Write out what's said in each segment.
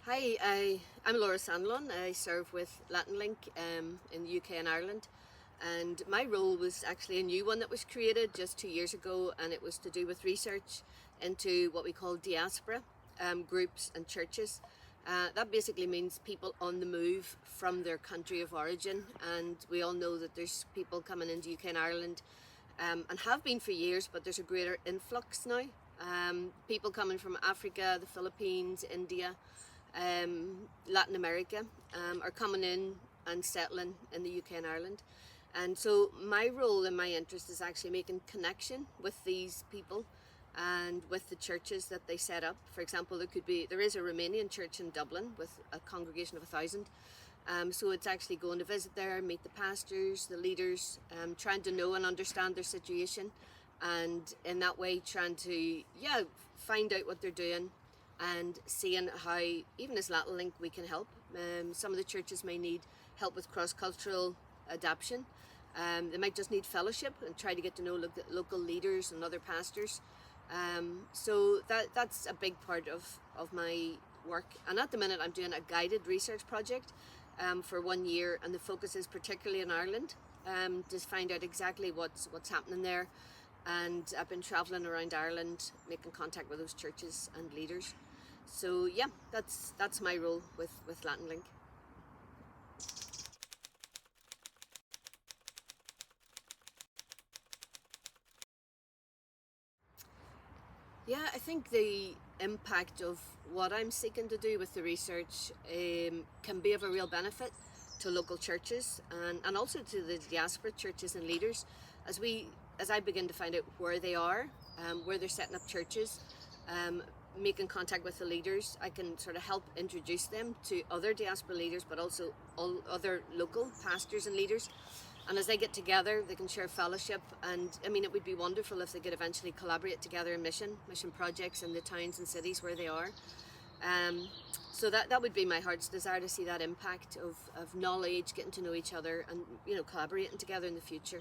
Hi, I'm Laura Sanlon. I serve with Latin Link in the UK and Ireland. And my role was actually a new one that was created just 2 years ago, and it was to do with research into what we call diaspora groups and churches. That basically means people on the move from their country of origin. And we all know that there's people coming into UK and Ireland and have been for years, but there's a greater influx now. People coming from Africa, the Philippines, India, Latin America are coming in and settling in the UK and Ireland. And so my role and my interest is actually making connection with these people and with the churches that they set up. For example, there is a Romanian church in Dublin with a congregation of 1,000. So it's actually going to visit there, meet the pastors, the leaders, trying to know and understand their situation, and in that way trying to find out what they're doing and seeing how, even as Latin Link, we can help. Some of the churches may need help with cross-cultural adaptation. They might just need fellowship and try to get to know local leaders and other pastors. So that's a big part of my work. And at the minute I'm doing a guided research project for 1 year, and the focus is particularly in Ireland, to find out exactly what's happening there. And I've been travelling around Ireland, making contact with those churches and leaders. So yeah, that's my role with Latin Link. Yeah, I think the impact of what I'm seeking to do with the research can be of a real benefit to local churches and also to the diaspora churches and leaders as I begin to find out where they are, where they're setting up churches, making contact with the leaders. I can sort of help introduce them to other diaspora leaders, but also all other local pastors and leaders. And as they get together, they can share fellowship. And I mean, it would be wonderful if they could eventually collaborate together in mission projects in the towns and cities where they are. So that would be my heart's desire, to see that impact of knowledge, getting to know each other, and collaborating together in the future.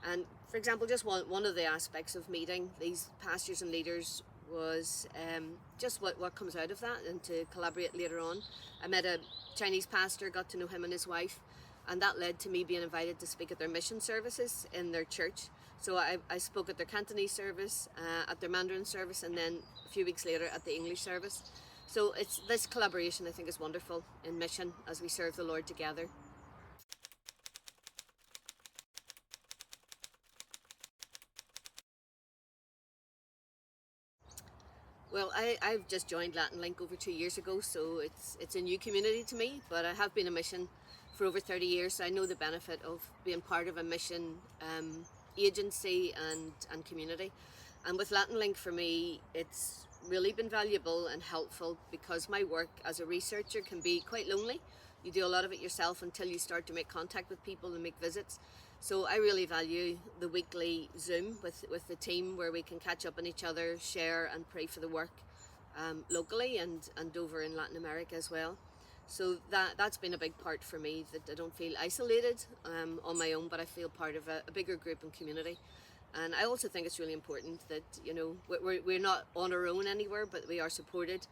And for example, just one of the aspects of meeting these pastors and leaders was just what comes out of that, and to collaborate later on. I met a Chinese pastor, got to know him and his wife, and that led to me being invited to speak at their mission services in their church. So I spoke at their Cantonese service, at their Mandarin service, and then a few weeks later at the English service. So it's this collaboration, I think, is wonderful in mission as we serve the Lord together. Well, I've just joined Latin Link over 2 years ago, so it's a new community to me, but I have been a mission for over 30 years, so I know the benefit of being part of a mission agency and community. And with Latin Link, for me, it's really been valuable and helpful, because my work as a researcher can be quite lonely. You do a lot of it yourself until you start to make contact with people and make visits. So I really value the weekly Zoom with the team, where we can catch up on each other, share and pray for the work locally and over in Latin America as well. So that's been a big part for me, that I don't feel isolated on my own, but I feel part of a bigger group and community. And I also think it's really important that we're not on our own anywhere, but we are supported.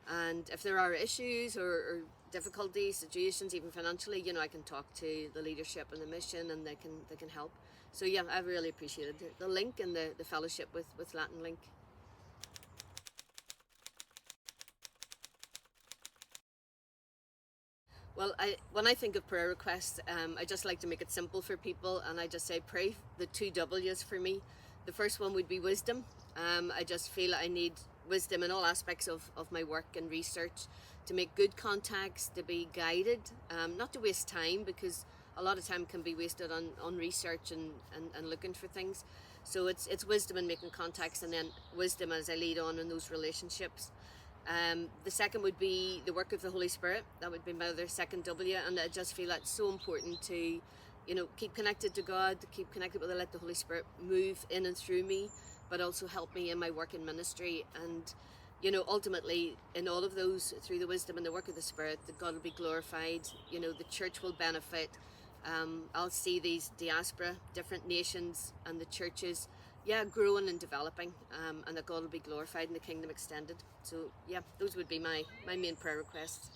And if there are issues or difficulties, situations, even financially, I can talk to the leadership and the mission, and they can help. So yeah, I've really appreciated the link and the fellowship with Latin Link. Well, when I think of prayer requests, I just like to make it simple for people, and I just say pray the 2 W's for me. The first one would be wisdom. I just feel I need wisdom in all aspects of my work and research, to make good contacts, to be guided, not to waste time, because a lot of time can be wasted on research and looking for things. So it's wisdom in making contacts, and then wisdom as I lead on in those relationships. The second would be the work of the Holy Spirit. That would be my other second W, and I just feel that's so important to keep connected to God, keep connected with let the Holy Spirit move in and through me, but also help me in my work in ministry. And ultimately, in all of those, through the wisdom and the work of the Spirit, that God will be glorified. The church will benefit. I'll see these diaspora, different nations, and the churches yeah, growing and developing, and that God will be glorified and the kingdom extended. So yeah, those would be my main prayer requests.